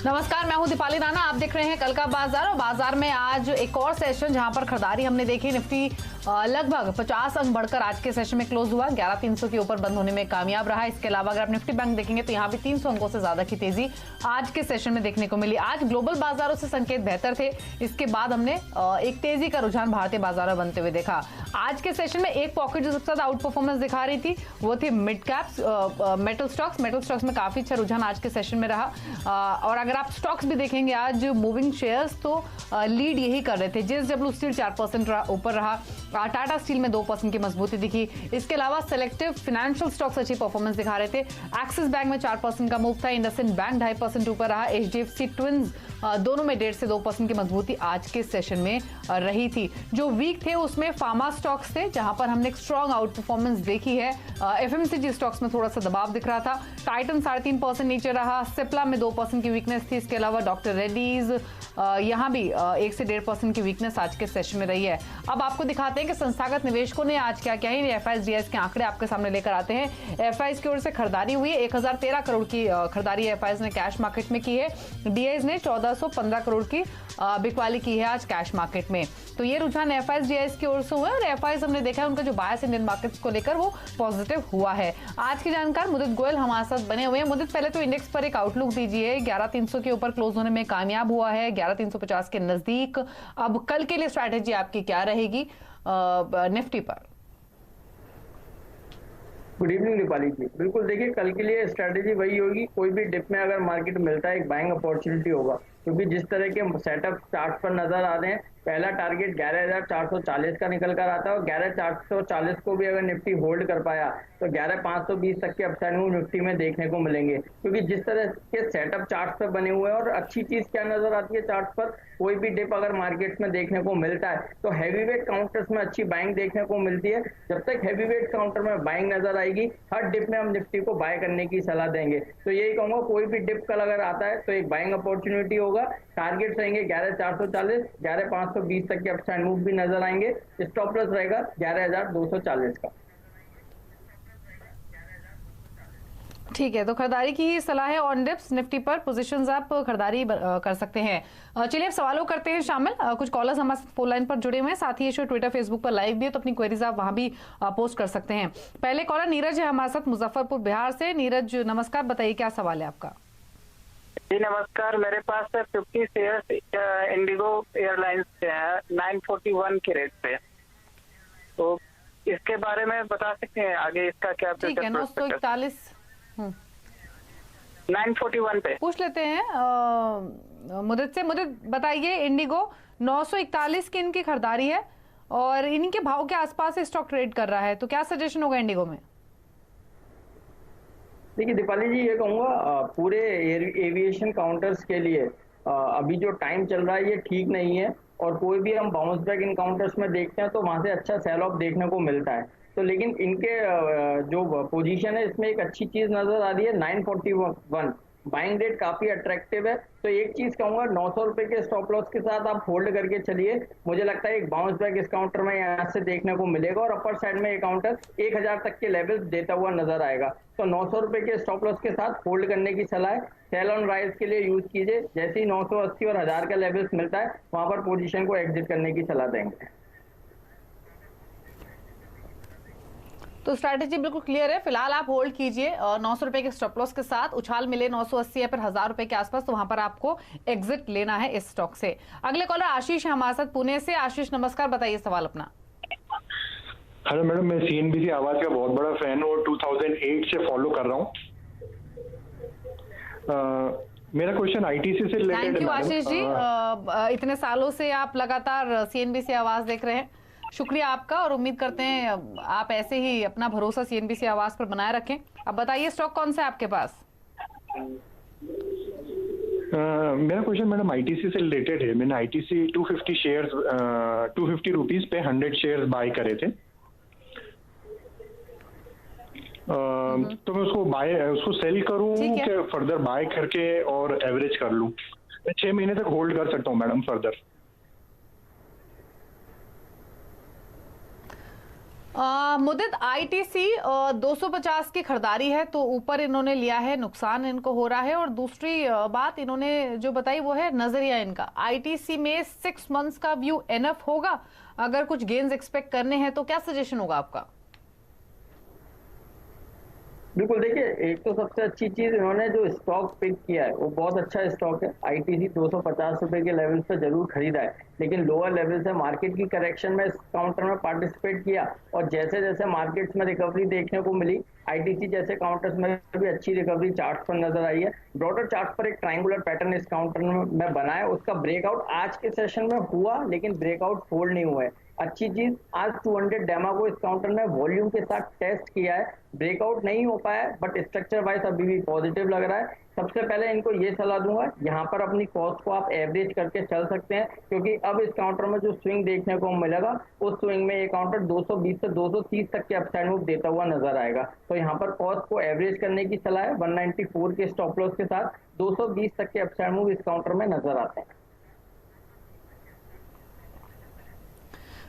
नमस्कार, मैं हूं दीपाली राणा। आप देख रहे हैं कल का बाजार। और बाजार में आज एक और सेशन जहां पर खरीदारी हमने देखी। निफ्टी लगभग 50 अंक बढ़कर आज के सेशन में क्लोज हुआ, 11,300 के ऊपर बंद होने में कामयाब रहा। इसके अलावा अगर आप निफ्टी बैंक देखेंगे तो यहां भी 300 अंकों से ज्यादा की तेजी आज के सेशन में देखने को मिली। आज ग्लोबल बाजारों से संकेत बेहतर थे। इसके बाद हमने एक तेजी का रुझान भारतीय बाजारों में बनते हुए देखा। आज के सेशन में एक पॉकेट जो सबसे ज्यादा आउट परफॉर्मेंस दिखा रही थी वो थी मिड कैप्स, मेटल स्टॉक्स में काफी अच्छा रुझान आज के सेशन में रहा। और अगर आप स्टॉक्स भी देखेंगे आज मूविंग शेयर्स तो लीड यही कर रहे थे। जेएसडब्ल्यू स्टील 4% ऊपर रहा, टाटा स्टील में 2% की मजबूती दिखी। इसके अलावा सेलेक्टिव फाइनेंशियल स्टॉक्स अच्छी परफॉर्मेंस दिखा रहे थे। एक्सिस बैंक में 4% का मूव था, इंडसइंड बैंक 2.5% ऊपर रहा, एचडीएफसी ट्विंस दोनों में 1.5 से 2% की मजबूती आज के सेशन में रही थी। जो वीक थे उसमें फार्मा स्टॉक्स थे जहां पर हमने एक स्ट्रॉन्ग आउट परफॉर्मेंस देखी है। एफएमसीजी स्टॉक्स में थोड़ा सा दबाव दिख रहा था। टाइटन 3.5% नीचे रहा, सिप्ला में 2% की वीकनेस थी। इसके अलावा डॉक्टर रेड्डीज यहां भी 1 से 1.5% की वीकनेस आज के सेशन में रही है। अब आपको दिखाते हैं कि संस्थागत निवेशकों ने आज क्या क्या है। एफआईएस के आंकड़े आपके सामने लेकर आते हैं। एफआईएस की ओर से खरीदारी हुई है, 1013 करोड़ की खरीदारी एफआईएस ने कैश मार्केट में की है। डीआईज ने 1415 करोड़ की बिकवाली की है आज कैश मार्केट में। तो ये रुझान एफआईएस डीआईज की ओर से हुआ है और एफआईएस हमने देखा है उनका जो बायस इंडियन मार्केट्स को लेकर वो पॉजिटिव हुआ है। आज की जानकार मुदित गोयल हमारे साथ बने हुए हैं। मुदित, पहले तो इंडेक्स पर एक आउटलुक दीजिए। 11,300 के ऊपर क्लोज होने में कामयाब हुआ है, 11,350 के नजदीक। अब कल के लिए स्ट्रैटेजी आपकी क्या रहेगी निफ्टी पर? गुड इवनिंग दीपाली जी। बिल्कुल, देखिए कल के लिए स्ट्रेटेजी वही होगी। कोई भी डिप में अगर मार्केट मिलता है एक बाइंग अपॉर्चुनिटी होगा, क्योंकि जिस तरह के सेटअप चार्ट पर नजर आ रहे हैं, पहला टारगेट 11,440 का निकल कर आता है और 11,440 को भी अगर निफ्टी होल्ड कर पाया तो 11,520 तक के अपसाइड मूव निफ्टी में देखने को मिलेंगे। क्योंकि जिस तरह के सेटअप चार्ट पर बने हुए हैं, और अच्छी चीज क्या नजर आती है चार्ट पर, कोई भी डिप अगर मार्केट्स में देखने को मिलता है तो हैवीवेट काउंटर्स में अच्छी बाइंग देखने को मिलती है। जब तक हैवीवेट काउंटर में बाइंग नजर आएगी, हर डिप में हम निफ्टी को बाय करने की सलाह देंगे। तो यही कहूंगा, कोई भी डिप कल अगर आता है तो एक बाइंग अपॉर्चुनिटी होगा। टारगेट रहेंगे 11,440, 11,520 तक के अपसाइड मूव भी नजर आएंगे। स्टॉप लॉस रहेगा 11,240 का। ठीक है, तो खरीदारी की ही सलाह है ऑन डिप्स। निफ्टी पर पोजीशंस आप खरीदारी कर सकते हैं। चलिए अब सवालों करते हैं शामिल। कुछ कॉलर्स हमारे साथ फोन लाइन पर जुड़े हुए हैं, साथ ही शो ट्विटर फेसबुक पर लाइव भी है, तो अपनी क्वेरीज आप वहां भी पोस्ट कर सकते हैं। पहले कॉलर नीरज है हमारे साथ मुजफ्फरपुर बिहार से। नीरज नमस्कार, बताइए क्या सवाल है आपका? जी नमस्कार, मेरे पास 50 शेयर्स इंडिगो एयरलाइंस के हैं 941 के रेट पे, तो इसके बारे में बता सकते हैं आगे इसका क्या? ठीक है, 941 941 पे पूछ लेते हैं मुदित से। मुदित बताइए, इंडिगो 941 की इनकी खरीदारी है और इनके भाव के आसपास स्टॉक ट्रेड कर रहा है, तो क्या सजेशन होगा इंडिगो में? देखिए दीपाली जी, ये कहूंगा पूरे एविएशन काउंटर्स के लिए अभी जो टाइम चल रहा है ये ठीक नहीं है। और कोई भी हम बाउंस बैक इन काउंटर्स में देखते हैं तो वहां से अच्छा सेल ऑफ देखने को मिलता है। तो लेकिन इनके जो पोजीशन है इसमें एक अच्छी चीज नजर आ रही है 941। बाइंग रेट काफी अट्रैक्टिव है। तो एक चीज कहूंगा, 900 रुपए के स्टॉप लॉस के साथ आप होल्ड करके चलिए। मुझे लगता है एक बाउंस बैक इस काउंटर में यहाँ से देखने को मिलेगा और अपर साइड में ये काउंटर 1000 तक के लेवल्स देता हुआ नजर आएगा। तो 900 रुपए के स्टॉप लॉस के साथ होल्ड करने की सलाह है। सेल ऑन राइज के लिए यूज कीजिए। जैसे ही 980 और 1000 का लेवल्स मिलता है वहां पर पोजीशन को एग्जिट करने की सलाह देंगे। तो स्ट्रैटेजी बिल्कुल क्लियर है, फिलहाल आप होल्ड कीजिए 900 रुपए के स्टॉप लॉस के साथ। उछाल मिले 980 या फिर 1000 रुपए के आसपास तो वहां पर आपको एग्जिट लेना है इस स्टॉक से। अगले कॉलर आशीष है हमारे साथ पुणे से। आशीष नमस्कार, बताइए सवाल अपना। हेलो मैडम, मैं सीएनबीसी आवाज का बहुत बड़ा फैन हूँ और 2008 से फॉलो कर रहा हूँ। मेरा क्वेश्चन आईटीसी से रिलेटेड है। थैंक यू आशीष जी, इतने सालों से आप लगातार सीएनबीसी आवाज देख रहे हैं, शुक्रिया आपका। और उम्मीद करते हैं आप ऐसे ही अपना भरोसा सीएनबीसी आवाज पर बनाए रखें। अब बताइए स्टॉक कौन सा है आपके पास? मेरा क्वेश्चन मैडम आईटीसी से रिलेटेड है। मैंने आईटीसी 250 शेयर्स 250 रुपीज पे 100 शेयर्स बाय करे थे। तो मैं उसको सेल करूं कि फर्दर बाय करके और एवरेज कर लूं? मैं 6 महीने तक होल्ड कर सकता हूं मैडम फर्दर? मुदित, आईटीसी 250 की खरीदारी है तो ऊपर इन्होंने लिया है, नुकसान इनको हो रहा है। और दूसरी बात इन्होंने जो बताई वो है नजरिया इनका, आईटीसी में 6 मंथ्स का व्यू एनफ होगा, अगर कुछ गेन्स एक्सपेक्ट करने हैं तो क्या सजेशन होगा आपका? बिल्कुल, देखिए एक तो सबसे अच्छी चीज इन्होंने जो स्टॉक पिक किया है वो बहुत अच्छा स्टॉक है। आईटीसी 250 रुपए के लेवल पे जरूर खरीदा है, लेकिन लोअर लेवल से मार्केट की करेक्शन में इस काउंटर में पार्टिसिपेट किया और जैसे जैसे मार्केट्स में रिकवरी देखने को मिली, आईटीसी जैसे काउंटर्स में भी अच्छी रिकवरी चार्ट पर नजर आई है। ब्रॉडर चार्ट पर एक ट्रायंगुलर पैटर्न इस काउंटर में बना है, उसका ब्रेकआउट आज के सेशन में हुआ लेकिन ब्रेकआउट होल्ड नहीं हुआ है। अच्छी चीज, आज 200 डेमा को इस काउंटर ने वॉल्यूम के साथ टेस्ट किया है, ब्रेकआउट नहीं हो पाया बट स्ट्रक्चर वाइज अभी भी पॉजिटिव लग रहा है। सबसे पहले इनको ये सलाह दूंगा, यहाँ पर अपनी कॉस्ट को आप एवरेज करके चल सकते हैं, क्योंकि अब इस काउंटर में जो स्विंग देखने को मिलेगा उस स्विंग में ये काउंटर 220 से 230 तक के अपसाइड मूव देता हुआ नजर आएगा। तो यहाँ पर कॉस्ट को एवरेज करने की सलाह है। 194 के स्टॉप लॉस के साथ 220 तक के अपसाइड मूव इस काउंटर में नजर आते हैं।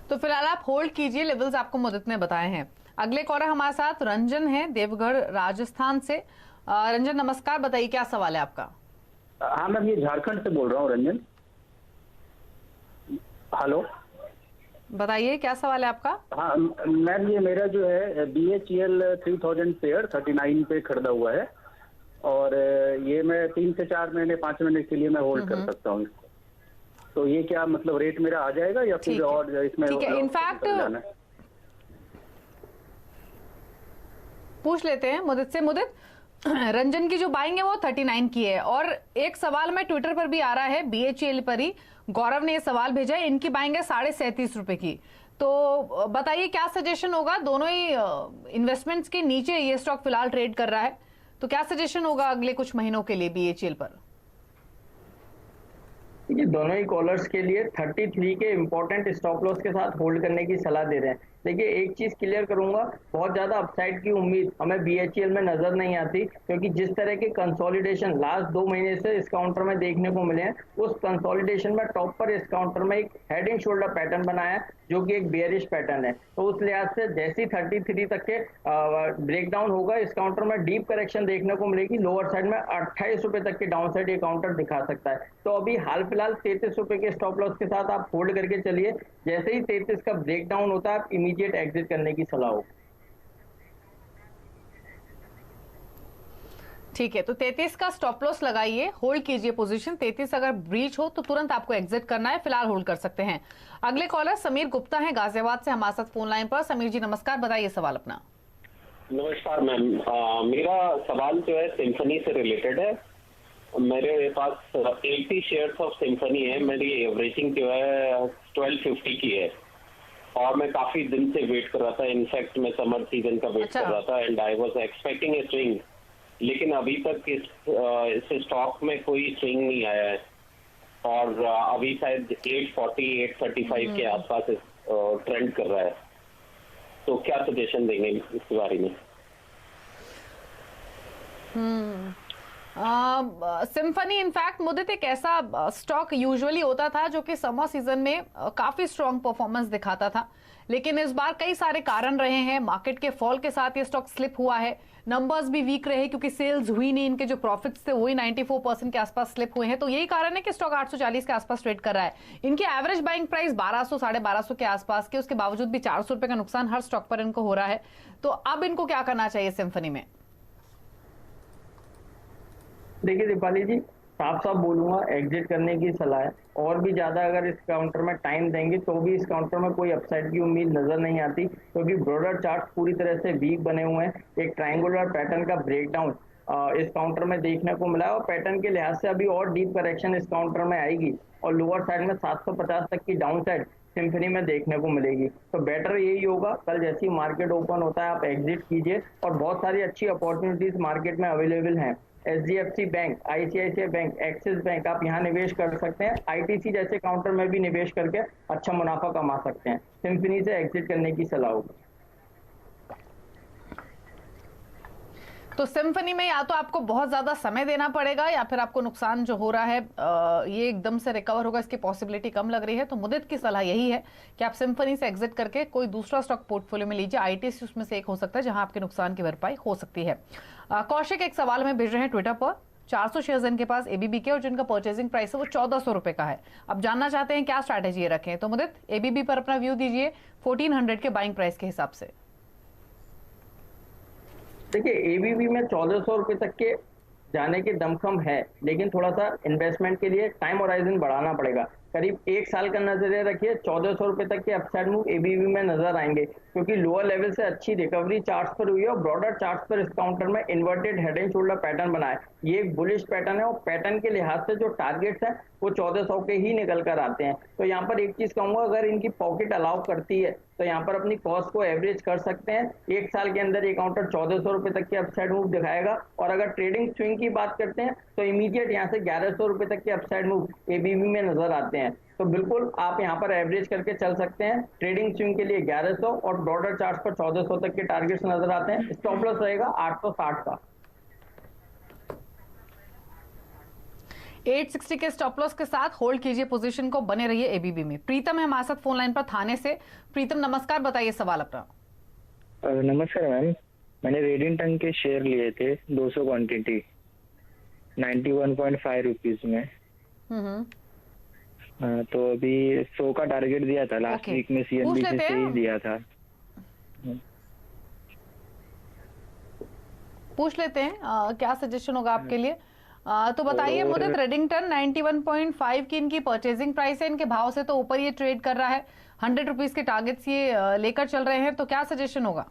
तो फिलहाल आप होल्ड कीजिए, लेवल्स आपको मुदित ने बताए हैं। अगले कॉलर हमारे साथ रंजन है, देवगढ़ राजस्थान से। रंजन नमस्कार, बताइए क्या सवाल है आपका? हाँ मैम, ये झारखंड से बोल रहा हूँ रंजन। हेलो, बताइए क्या सवाल है आपका? हाँ मैम, ये मेरा जो है BHEL 3000 पेयर 39 पे खरीदा हुआ है और ये मैं 3 से 4 महीने 5 महीने के लिए मैं होल्ड कर सकता हूँ इसको। तो ये क्या मतलब रेट मेरा आ जाएगा या फिर और इसमें? ठीक है, इनफैक्ट पूछ लेते हैं मुदित से। मुदित, रंजन की जो बाइंग है वो 39 की है और एक सवाल में ट्विटर पर भी आ रहा है, BHEL पर ही गौरव ने ये सवाल भेजा है, इनकी बाइंग है 37.5 रुपए की। तो बताइए क्या सजेशन होगा? दोनों ही इन्वेस्टमेंट्स के नीचे ये स्टॉक फिलहाल ट्रेड कर रहा है, तो क्या सजेशन होगा अगले कुछ महीनों के लिए BHEL पर? ये दोनों ही कॉलर्स के लिए 33 के इंपॉर्टेंट स्टॉप लॉस के साथ होल्ड करने की सलाह दे रहे हैं। देखिए एक चीज क्लियर करूंगा, बहुत ज्यादा अपसाइड की उम्मीद हमें BHEL में नजर नहीं आती, क्योंकि जिस तरह के कंसोलिडेशन लास्ट 2 महीने से इस काउंटर में देखने को मिले हैं, उस कंसोलिडेशन में टॉप पर इस काउंटर में एक हेड एंड शोल्डर पैटर्न बनाया है जो कि एक बेयरिश पैटर्न है। तो उस लिहाज से जैसी 33 तक के ब्रेकडाउन होगा, इस काउंटर में डीप करेक्शन देखने को मिलेगी। लोअर साइड में 28 रुपए तक के डाउन साइड ये काउंटर दिखा सकता है। तो अभी हाल फिलहाल 33 रुपए के स्टॉप लॉस के साथ आप होल्ड करके चलिए, जैसे ही 33 का ब्रेकडाउन होता है आप इमीडिएट एग्जिट करने की सलाह हो। ठीक है, तो 33 का स्टॉप लॉस लगाइए, होल्ड कीजिए पोजीशन। 33 अगर ब्रीच हो तो तुरंत आपको एग्जिट करना है, फिलहाल होल्ड कर सकते हैं। अगले कॉलर समीर गुप्ता हैं गाजियाबाद से हमारे साथ फोन लाइन पर। समीर जी नमस्कार, बताइए सवाल अपना। नमस्कार मैम, मेरा सवाल जो है सिम्फनी से रिलेटेड है। मेरे पास 80 शेयर्स ऑफ सिम्फनी है, मेरी एवरेजिंग जो है 1250 की है और मैं काफी दिन से वेट कर रहा था। इनफैक्ट मैं समर सीजन का वेट कर रहा था and I was expecting a swing, लेकिन अभी तक इस स्टॉक में कोई स्विंग नहीं आया है और अभी शायद 840 835 के आसपास ट्रेंड कर रहा है। तो क्या सजेशन देंगे इस बारे में? सिम्फनी इनफैक्ट मुदित एक ऐसा स्टॉक यूजुअली होता था जो कि समर सीजन में काफी स्ट्रॉन्ग परफॉर्मेंस दिखाता था, लेकिन इस बार कई सारे कारण रहे हैं। मार्केट के फॉल के साथ ये स्टॉक स्लिप हुआ है, नंबर्स भी वीक रहे क्योंकि सेल्स हुई नहीं, इनके जो प्रॉफिट्स थे वही 94% के आसपास स्लिप हुए हैं। तो यही कारण है कि स्टॉक 840 के आसपास ट्रेड कर रहा है। इनकी एवरेज बाइंग प्राइस 1200 1250 के आसपास के, उसके बावजूद भी 400 रुपए का नुकसान हर स्टॉक पर इनको हो रहा है। तो अब इनको क्या करना चाहिए सिम्फनी में? देखिए दीपाली जी, साफ साफ बोलूंगा, एग्जिट करने की सलाह है। और भी ज्यादा अगर इस काउंटर में टाइम देंगे तो भी इस काउंटर में कोई अपसाइड की उम्मीद नजर नहीं आती, क्योंकि ब्रॉडर चार्ट पूरी तरह से वीक बने हुए हैं। एक ट्रायंगुलर पैटर्न का ब्रेकडाउन इस काउंटर में देखने को मिला है और पैटर्न के लिहाज से अभी और डीप करेक्शन इस काउंटर में आएगी और लोअर साइड में 750 तक की डाउन साइड सिम्फनी में देखने को मिलेगी। तो बेटर यही होगा, कल जैसी मार्केट ओपन होता है आप एग्जिट कीजिए और बहुत सारी अच्छी अपॉर्चुनिटीज मार्केट में अवेलेबल हैं। HDFC bank, ICICI bank, axis bank, आप यहाँ निवेश कर सकते हैं। ITC जैसे काउंटर में भी निवेश करके अच्छा मुनाफा कमा सकते हैं। सिम्फनी से एग्जिट करने की सलाह होगी। तो सिम्फनी में या तो आपको बहुत ज्यादा समय देना पड़ेगा या फिर आपको नुकसान जो हो रहा है ये एकदम से रिकवर होगा, इसकी पॉसिबिलिटी कम लग रही है। तो मुदित की सलाह यही है कि आप सिम्फनी से एग्जिट करके कोई दूसरा स्टॉक पोर्टफोलियो में लीजिए। ITC उसमें से एक हो सकता है जहां आपके नुकसान की भरपाई हो सकती है। कौशिक एक सवाल हमें भेज रहे हैं ट्विटर पर। 400 शेयर्स इनके पास ABB के और जिनका परचेजिंग प्राइस है वो 1400 रुपए का है। अब जानना चाहते हैं क्या स्ट्रैटेजी रखें। तो मुदित ABB पर अपना व्यू दीजिए 1400 के बाइंग प्राइस के हिसाब से। देखिए ABB में 1400 रुपए तक के जाने के दमखम है, लेकिन थोड़ा सा इन्वेस्टमेंट के लिए टाइम होराइजन बढ़ाना पड़ेगा। करीब 1 साल का नजरिया रखिए, 1400 रुपए तक के अपसाइड मूव ABB में नजर आएंगे, क्योंकि लोअर लेवल से अच्छी रिकवरी चार्ट्स पर हुई है और ब्रॉडर चार्ट्स पर इस काउंटर में inverted head and shoulder pattern बना है। ये एक बुलिश पैटर्न है और पैटर्न के लिहाज से जो टारगेट्स हैं वो 1400 के ही निकल कर आते हैं। तो यहाँ पर एक चीज कहूंगा, अगर इनकी पॉकेट अलाउ करती है तो यहाँ पर अपनी कॉस्ट को एवरेज कर सकते हैं। 1 साल के अंदर ये काउंटर 1400 रुपए तक के अपसाइड मूव दिखाएगा। और अगर ट्रेडिंग स्विंग की बात करते हैं तो इमीडिएट यहाँ से 1100 रुपए तक के अपसाइड मूव ABB में नजर आते हैं। तो बिल्कुल आप यहाँ पर एवरेज करके चल सकते हैं। ट्रेडिंग स्विंग के लिए 1100 और ब्रॉडर चार्ट पर 1400 तक के टारगेट्स नजर आते हैं। स्टॉप लॉस रहेगा 860 का। 860 के स्टॉप लॉस के साथ होल्ड कीजिए पोजीशन को, बने रहिए ABB में। प्रीतम है हमारे साथ फोन लाइन पर थाने से। प्रीतम नमस्कार, बताइए सवाल अपना। नमस्कार मैम, मैंने रेडिंगटन के शेयर लिए थे 200 क्वांटिटी 91.5 रुपीज में। तो अभी 100 का टारगेट दिया था लास्ट वीक में, CNBC से ही दिया था। पूछ लेते हैं क्या सजेशन होगा आपके लिए। तो बताइए मुदित, रेडिंगटन 91.5 की इनकी परचेजिंग प्राइस है, इनके भाव से तो ऊपर ये ट्रेड कर रहा है, 100 रुपीज के टारगेट्स ये लेकर चल रहे हैं, तो क्या सजेशन होगा?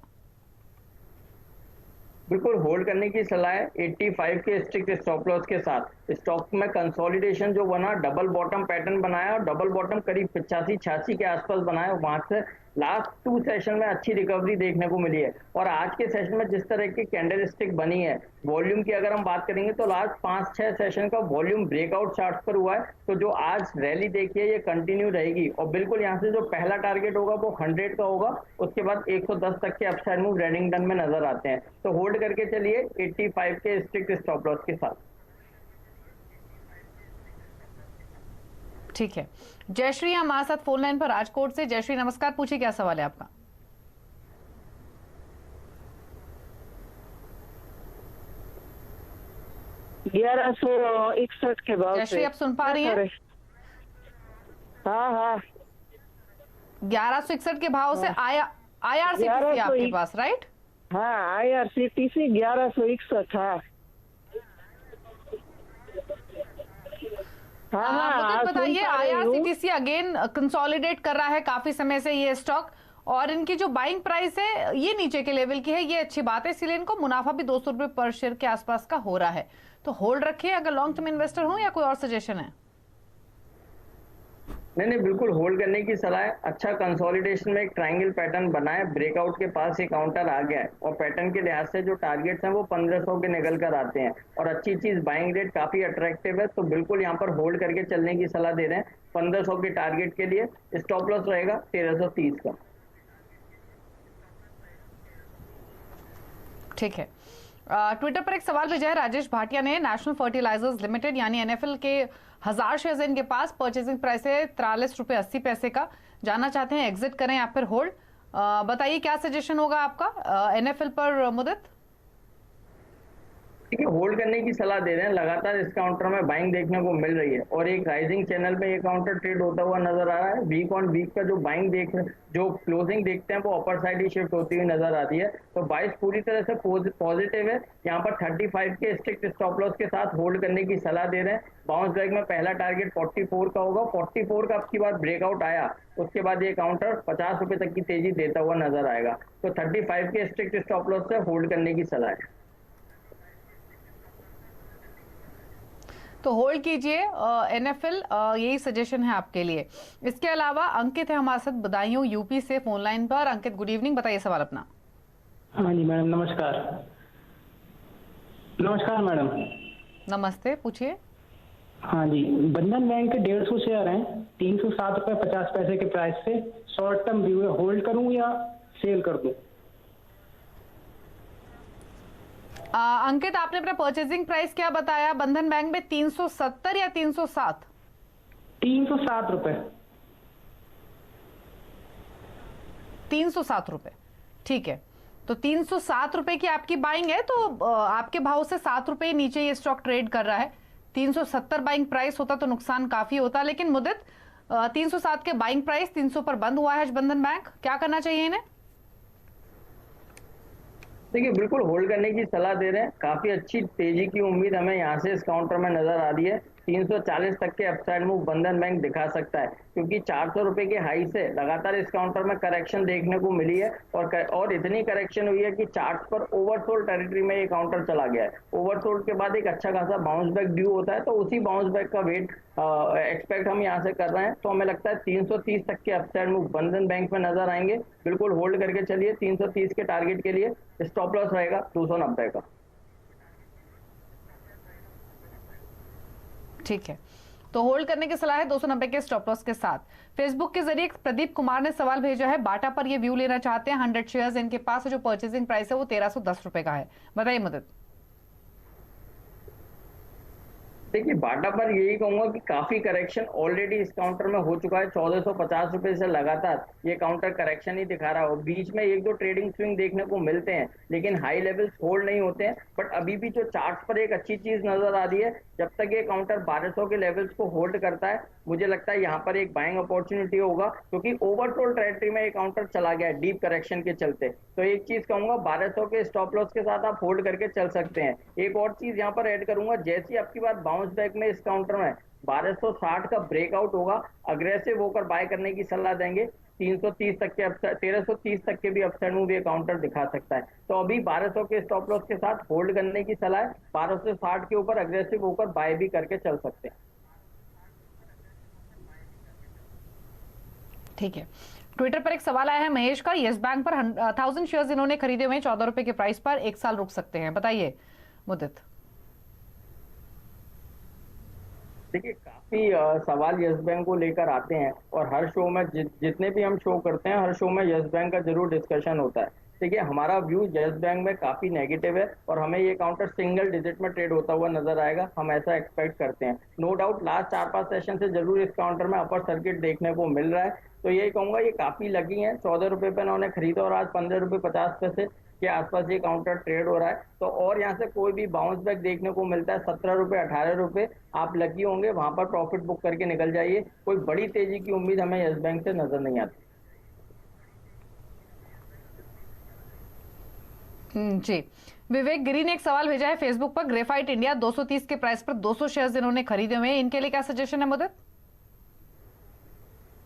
बिल्कुल होल्ड करने की सलाह है 85 के स्ट्रिक्ट स्टॉप लॉस के साथ। स्टॉक में कंसोलिडेशन जो बना, डबल बॉटम पैटर्न बनाया और डबल बॉटम करीब 85-86 के आसपास बनाया, वहां से लास्ट 2 सेशन में अच्छी रिकवरी देखने को मिली है। और आज के सेशन में जिस तरह की कैंडल स्टिक बनी है, वॉल्यूम की अगर हम बात करेंगे तो लास्ट 5-6 सेशन का वॉल्यूम ब्रेकआउट चार्ट पर हुआ है। तो जो आज रैली देखिए ये कंटिन्यू रहेगी और बिल्कुल यहाँ से जो पहला टारगेट होगा वो 100 का होगा। उसके बाद 110 तक के अपसाइड मूव रेडिंगटन में नजर आते हैं। तो होल्ड करके चलिए 85 के स्ट्रिक्ट स्टॉप लॉस के साथ। ठीक है। जयश्री हमारे साथ फोन लाइन पर राजकोट से। जयश्री नमस्कार, पूछिए क्या सवाल है आपका। $1161 के भाव। जयश्री आप सुन पा रही हैं? हाँ 1161 के भाव से IRCTC आपके पास, राइट? हाँ IRCTC 1161 हाँ। मुझे बताइए, IRCTC अगेन कंसोलिडेट कर रहा है काफी समय से ये स्टॉक, और इनकी जो बाइंग प्राइस है ये नीचे के लेवल की है, ये अच्छी बात है, इसलिए इनको मुनाफा भी 200 रुपए पर शेयर के आसपास का हो रहा है। तो होल्ड रखिए अगर लॉन्ग टर्म इन्वेस्टर हो, या कोई और सजेशन है? नहीं बिल्कुल होल्ड करने की सलाह है। अच्छा कंसोलिडेशन में एक ट्रायंगल पैटर्न बना है, ब्रेकआउट के पास ये काउंटर आ गया है और पैटर्न के लिहाज से जो टारगेट्स हैं वो 1500 के निकल कर आते हैं और अच्छी चीज बाइंग रेट काफी अट्रैक्टिव है। तो बिल्कुल यहाँ पर होल्ड करके चलने की सलाह दे रहे हैं 1500 के टारगेट के लिए। स्टॉप लॉस रहेगा 1330 का। ठीक है। ट्विटर पर एक सवाल भेजा है राजेश भाटिया ने। नेशनल फर्टिलाइजर्स लिमिटेड यानी NFL के 1000 शेयर्स इनके पास, परचेजिंग प्राइस है 43 रुपए 80 पैसे का। जानना चाहते हैं एग्जिट करें या फिर होल्ड। बताइए क्या सजेशन होगा आपका NFL पर मुदित? ठीक है, होल्ड करने की सलाह दे रहे हैं। लगातार इस काउंटर में बाइंग देखने को मिल रही है और एक राइजिंग चैनल में ये काउंटर ट्रेड होता हुआ नजर आ रहा है। वीक ऑन वीक का जो बाइंग जो क्लोजिंग देखते हैं वो अपर साइड ही शिफ्ट होती हुई नजर आती है। तो 22 पूरी तरह से पॉजिटिव है। यहाँ पर 35 के स्ट्रिक्ट स्टॉप लॉस के साथ होल्ड करने की सलाह दे रहे हैं। बाउंस बैक में पहला टारगेट 44 का होगा। 44 का आपकी बात ब्रेकआउट आया, उसके बाद ये काउंटर 50 रुपए तक की तेजी देता हुआ नजर आएगा। तो 35 के स्ट्रिक्ट स्टॉप लॉस से होल्ड करने की सलाह है। तो होल्ड कीजिए NFL, यही सजेशन है आपके लिए। इसके अलावा अंकित है हमारे साथ बदायूं यूपी से फोन लाइन पर। अंकित गुड इवनिंग, बताइए सवाल अपना। हाँ जी मैडम नमस्कार। नमस्कार मैडम। नमस्ते, पूछिए। हाँ जी, बंधन बैंक के 150 शेयर हैं 307 रुपए 50 पैसे के प्राइस से। शॉर्ट टर्म व्यू है, होल्ड करूं या सेल कर दूं? अंकित, आपने अपना परचेजिंग प्राइस क्या बताया बंधन बैंक में? 370 या 307? 307 रुपए। 307 रुपए, ठीक है। तो 307 रुपए की आपकी बाइंग है, तो आपके भाव से 7 रुपए नीचे ये स्टॉक ट्रेड कर रहा है। 370 बाइंग प्राइस होता तो नुकसान काफी होता, लेकिन मुद्दत 307 के बाइंग प्राइस 300 पर बंद हुआ है बंधन बैंक। क्या करना चाहिए इन्हें? देखिए, बिल्कुल होल्ड करने की सलाह दे रहे हैं। काफी अच्छी तेजी की उम्मीद हमें यहाँ से इस काउंटर में नजर आ रही है। 340 तक के अपसाइड मूव बंधन बैंक दिखा सकता है, क्योंकि 400 रुपए के हाई से लगातार इस काउंटर में करेक्शन देखने को मिली है और इतनी करेक्शन हुई है कि चार्ट पर ओवरसोल्ड टेरिटरी में ये काउंटर चला गया है। ओवरसोल्ड के बाद एक अच्छा खासा बाउंस बैक ड्यू होता है, तो उसी बाउंस बैक का वेट एक्सपेक्ट हम यहाँ से कर रहे हैं। तो हमें लगता है 330 तक के अपसाइड मूव बंधन बैंक में नजर आएंगे। बिल्कुल होल्ड करके चलिए। 330 के टारगेट के लिए स्टॉप लॉस रहेगा 290 का। ठीक है, तो होल्ड करने की सलाह है 290 के स्टॉप लॉस के साथ। फेसबुक के जरिए प्रदीप कुमार ने सवाल भेजा है, बाटा पर ये व्यू लेना चाहते हैं। 100 शेयर्स इनके पास है, जो परचेजिंग प्राइस है वो 1310 रुपए का है। बताइए मदद। देखिए, बाटा पर यही कहूंगा कि काफी करेक्शन ऑलरेडी इस काउंटर में हो चुका है। 1450 रुपए से लगातार ये काउंटर करेक्शन ही दिखा रहा है। बीच में एक दो ट्रेडिंग स्विंग देखने को मिलते हैं, लेकिन हाई लेवल्स होल्ड नहीं होते हैं। बट अभी भी जो चार्ट्स पर एक अच्छी चीज नजर आ रही है, जब तक ये काउंटर 1200 के लेवल्स को होल्ड करता है, मुझे लगता है यहाँ पर एक बाइंग अपॉर्चुनिटी होगा, क्योंकि ओवरसोल्ड टेरिटरी में ये काउंटर चला गया है डीप करेक्शन के चलते। तो एक चीज कहूंगा, 1200 के स्टॉप लॉस के साथ आप होल्ड करके चल सकते हैं। एक और चीज यहाँ पर ऐड करूंगा, जैसी आपकी बात बाउंस बैक में इस काउंटर में 1260 का ब्रेकआउट होगा, अग्रेसिव होकर बाय करने की सलाह देंगे। 330 तक के 1330 तक के भी अपसाइड मूव ये काउंटर दिखा सकता है। तो अभी 1200 के स्टॉप लॉस के साथ होल्ड करने की सलाह है। 1260 के ऊपर अग्रेसिव होकर बाय भी करके चल सकते हैं। ठीक है, ट्विटर पर एक सवाल आया है महेश का, यस बैंक पर 1000 शेयर्स इन्होंने खरीदे हुए हैं 14 रुपए के प्राइस पर, 1 साल रुक सकते हैं। बताइए मुद्दत। देखिए, काफी सवाल यस बैंक को लेकर आते हैं, और हर शो में जितने भी हम शो करते हैं, हर शो में यस बैंक का जरूर डिस्कशन होता है। देखिए, हमारा व्यू यस बैंक में काफी नेगेटिव है, और हमें ये काउंटर सिंगल डिजिट में ट्रेड होता हुआ नजर आएगा। हम ऐसा एक्सपेक्ट करते हैं। नो डाउट लास्ट 4-5 सेशन से जरूर इस काउंटर में अपर सर्किट देखने को मिल रहा है। तो यही कहूंगा, ये काफी लगी है। 14 रुपए पे इन्होंने खरीदा और आज 15 रुपए 50 पैसे के आसपास ये काउंटर ट्रेड हो रहा है। तो और यहाँ से कोई भी बाउंस बैक देखने को मिलता है 17 रुपए 18 रुपए, आप लकी होंगे, वहां पर प्रॉफिट बुक करके निकल जाइए। कोई बड़ी तेजी की उम्मीद हमें यस बैंक से नजर नहीं आती। जी, विवेक गिरी ने एक सवाल भेजा है फेसबुक पर, ग्रेफाइट इंडिया 230 के प्राइस पर 200 शेयर्स इन्होंने खरीदे हुए हैं, इनके लिए क्या सजेशन है मुद्दत?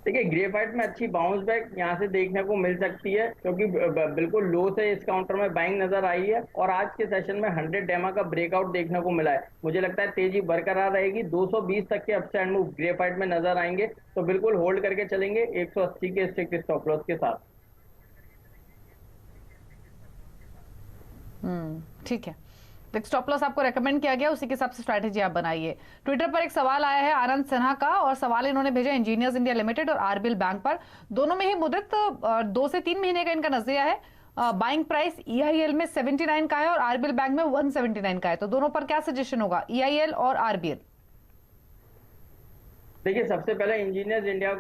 देखिए, ग्रेफाइट में अच्छी बाउंस बैक यहाँ से देखने को मिल सकती है, क्योंकि बिल्कुल लो से इस काउंटर में बाइंग नजर आई है, और आज के सेशन में 100 डेमा का ब्रेकआउट देखने को मिला है। मुझे लगता है तेजी बरकरार रहेगी। 220 तक के अपसाइड मूव ग्रेफाइट में नजर आएंगे, तो बिल्कुल होल्ड करके चलेंगे 180 के स्ट्रिक्ट स्टॉप लॉस के साथ। ठीक है, स्टॉप लॉस आपको रेकमेंड किया गया, उसी के हिसाब से स्ट्रैटेजी आप बनाइए। ट्विटर पर एक सवाल आया है आनंद सिन्हा का, और सवाल इन्होंने भेजा इंजीनियर्स इंडिया लिमिटेड और आरबीएल बैंक पर। दोनों में ही मुद्दत 2 से 3 महीने का इनका नजरिया है। बाइंग प्राइस ईआईएल में 79 का है और आरबीएल बैंक में 179 का है। तो दोनों पर क्या सजेशन होगा, ईआईएल और आरबीएल? देखिए, सबसे पहले इंजीनियर्स इंडिया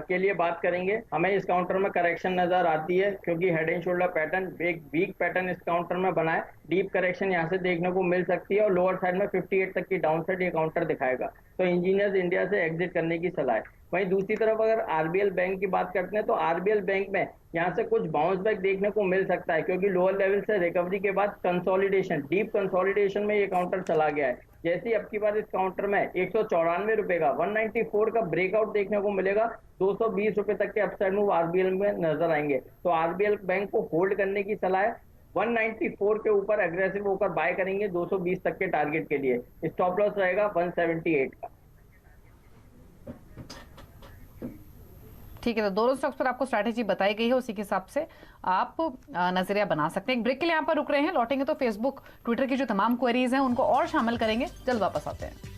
के लिए बात करेंगे। हमें इस काउंटर में करेक्शन नजर आती है, क्योंकि हेड एंड शोल्डर पैटर्न, एक वीक पैटर्न इस काउंटर में बना है। डीप करेक्शन यहाँ से देखने को मिल सकती है, और लोअर साइड में 58 तक की डाउन साइड ये काउंटर दिखाएगा। तो इंजीनियर्स इंडिया से एग्जिट करने की सलाह है। वहीं दूसरी तरफ अगर आरबीएल बैंक की बात करते हैं, तो आरबीएल बैंक में यहाँ से कुछ बाउंस बैक देखने को मिल सकता है, क्योंकि लोअर लेवल से रिकवरी के बाद कंसोलिडेशन, डीप कंसोलिडेशन में ये काउंटर चला गया है। जैसे ही अब की बार इस काउंटर में 194 रुपए का 194 का ब्रेकआउट देखने को मिलेगा, 220 रुपए तक के अपसाइड मूव आरबीएल में नजर आएंगे। तो आरबीएल बैंक को होल्ड करने की सलाह है। 194 के ऊपर एग्रेसिव होकर बाय करेंगे 220 तक के टारगेट के लिए। स्टॉप लॉस रहेगा 178 का। ठीक है, तो दोनों स्टॉक्स पर आपको स्ट्रैटेजी बताई गई है, उसी के हिसाब से आप नजरिया बना सकते हैं। एक ब्रेक के लिए यहाँ पर रुक रहे हैं, लौटेंगे तो फेसबुक ट्विटर की जो तमाम क्वेरीज हैं उनको और शामिल करेंगे। जल्द वापस आते हैं।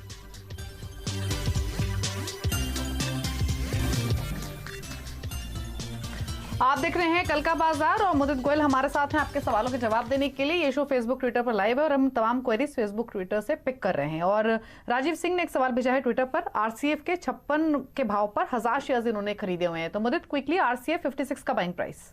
आप देख रहे हैं कल का बाजार और मुदित गोयल हमारे साथ हैं आपके सवालों के जवाब देने के लिए। ये शो फेसबुक ट्विटर पर लाइव है और हम तमाम क्वेरीज फेसबुक ट्विटर से पिक कर रहे हैं। और राजीव सिंह ने एक सवाल भेजा है ट्विटर पर, आरसीएफ के 56 के भाव पर 1000 शेयर्स इन्होंने खरीदे हुए हैं। तो मुदित, क्विकली आरसीएफ 56 का बाइंग प्राइस।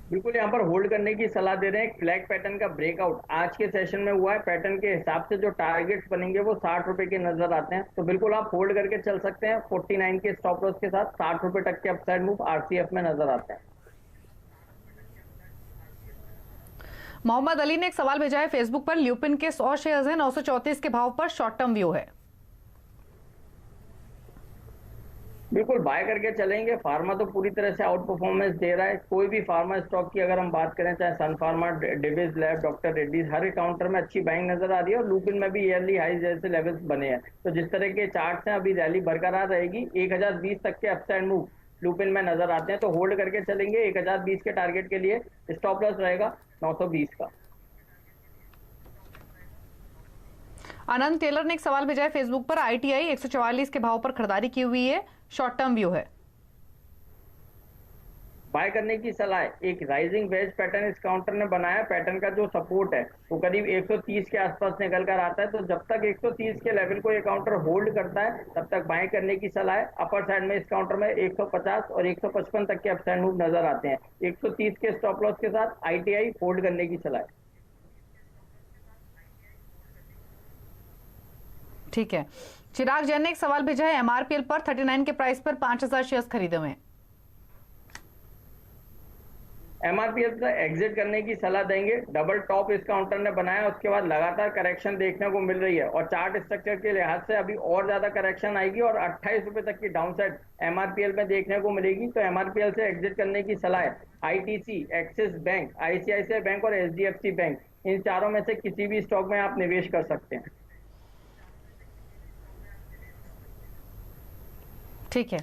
बिल्कुल यहाँ पर होल्ड करने की सलाह दे रहे हैं। फ्लैग पैटर्न का ब्रेकआउट आज के सेशन में हुआ है। पैटर्न के हिसाब से जो टारगेट्स बनेंगे वो 60 रुपए के नजर आते हैं, तो बिल्कुल आप होल्ड करके चल सकते हैं। 49 के स्टॉप लॉस के साथ 60 रुपए तक के अपसाइड मूव आरसीएफ में नजर आते हैं। मोहम्मद अली ने एक सवाल भेजा है फेसबुक पर, ल्यूपिन के 100 शेयर्स हैं, 934 के भाव पर, शॉर्ट टर्म व्यू है। बिल्कुल बाय करके चलेंगे। फार्मा तो पूरी तरह से आउट परफॉर्मेंस दे रहा है। कोई भी फार्मा स्टॉक की अगर हम बात करें, चाहे Sun Pharma, Divi's lab, Doctor Reddy's, हर एक काउंटर में अच्छी बाइंग नजर आ रही है और लूपिन में भी ईयरली हाई जैसे लेवल्स बने हैं। तो जिस तरह के चार्ट्स हैं अभी रैली बरकरार रहेगी। 1020 तक के अपसाइड मूव लूपिन में नजर आते हैं, तो होल्ड करके चलेंगे। 1020 के टारगेट के लिए स्टॉप लॉस रहेगा 920 का। आनंद टेलर ने एक सवाल भेजा है फेसबुक पर, आईटीआई 144 के भाव पर खरीदारी की हुई है, शॉर्ट टर्म व्यू है। बाय करने की सलाह है। एक राइजिंग वेज पैटर्न इस काउंटर ने बनाया। पैटर्न का जो सपोर्ट है वो करीब 130 के आसपास निकल कर आता है, तो जब तक 130 के लेवल को ये काउंटर होल्ड करता है तब तक बाय करने की सलाह है। अपर साइड में इस काउंटर में 150 और 155 तक के अपसाइड मूव नजर आते हैं। 130 के स्टॉप लॉस के साथ आईटीआई होल्ड करने की सलाह है। ठीक है। चिराग जैन ने एक सवाल भेजा है, एमआरपीएल पर 39 के प्राइस पर 5000 शेयर्स खरीदे हुए हैं। एमआरपीएल से एग्जिट करने की सलाह देंगे। डबल टॉप इस काउंटर ने बनाया, उसके बाद लगातार करेक्शन देखने को मिल रही है और चार्ट स्ट्रक्चर के लिहाज से अभी और ज्यादा करेक्शन आएगी और 28 रुपए तक की डाउनसाइड एमआरपीएल में देखने को मिलेगी। तो एमआरपीएल से एग्जिट करने की सलाह है। ITC, axis bank, ICICI bank और एचडीएफसी बैंक, इन चारों में से किसी भी स्टॉक में आप निवेश कर सकते हैं। ठीक है।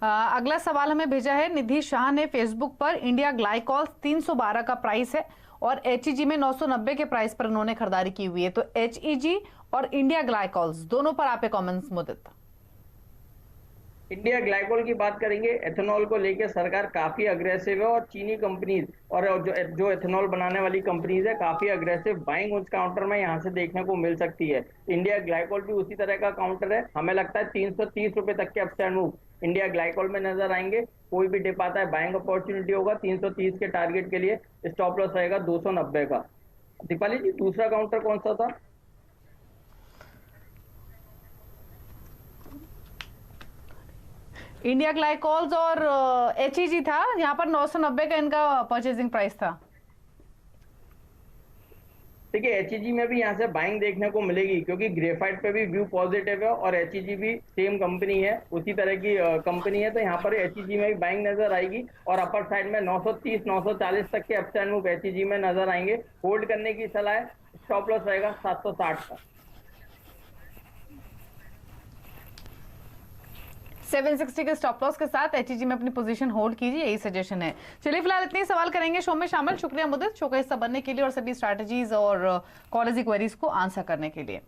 अगला सवाल हमें भेजा है निधि शाह ने फेसबुक पर, इंडिया ग्लाइकॉल्स 312 का प्राइस है और एचईजी में 990 के प्राइस पर उन्होंने खरीदारी की हुई है। तो एचईजी और इंडिया ग्लाइकॉल्स दोनों पर आपके कमेंट्स मुदित। इंडिया ग्लाइकोल की बात करेंगे। एथेनॉल को लेकर सरकार काफी अग्रेसिव है और चीनी कंपनीज और जो एथेनॉल बनाने वाली कंपनीज है काफी अग्रेसिव बाइंग उस काउंटर में यहाँ से देखने को मिल सकती है। इंडिया ग्लाइकोल भी उसी तरह का काउंटर है। हमें लगता है 330 रुपए तक के अपसाइड मूव इंडिया ग्लाइकोल में नजर आएंगे। कोई भी डिप आता है बाइंग अपॉर्चुनिटी होगा। 330 के टारगेट के लिए स्टॉप लॉस रहेगा 290 का। दीपाली जी, दूसरा काउंटर कौन सा था? इंडिया ग्लाइकॉल्स और एचईजी था, यहाँ पर 990 का इनका परचेजिंग प्राइस था। देखिए एचईजी में भी यहाँ से बाइंग देखने को मिलेगी क्योंकि ग्रेफाइट पे भी व्यू पॉजिटिव है और एचईजी भी सेम कंपनी है, उसी तरह की कंपनी है। तो यहाँ पर एचईजी में भी बाइंग नजर आएगी और अपर साइड में 930 940 तक के अपसाइड मूव एचईजी में नजर आएंगे। होल्ड करने की सलाह है। स्टॉप लॉस रहेगा 760 का। 760 के स्टॉप लॉस के साथ एचईजी में अपनी पोजीशन होल्ड कीजिए, यही सजेशन है। चलिए फिलहाल इतने सवाल करेंगे शो में शामिल। शुक्रिया मुदित, शो का हिस्सा बनने के लिए और सभी स्ट्रैटेजीज और कॉलेज क्वेरीज को आंसर करने के लिए।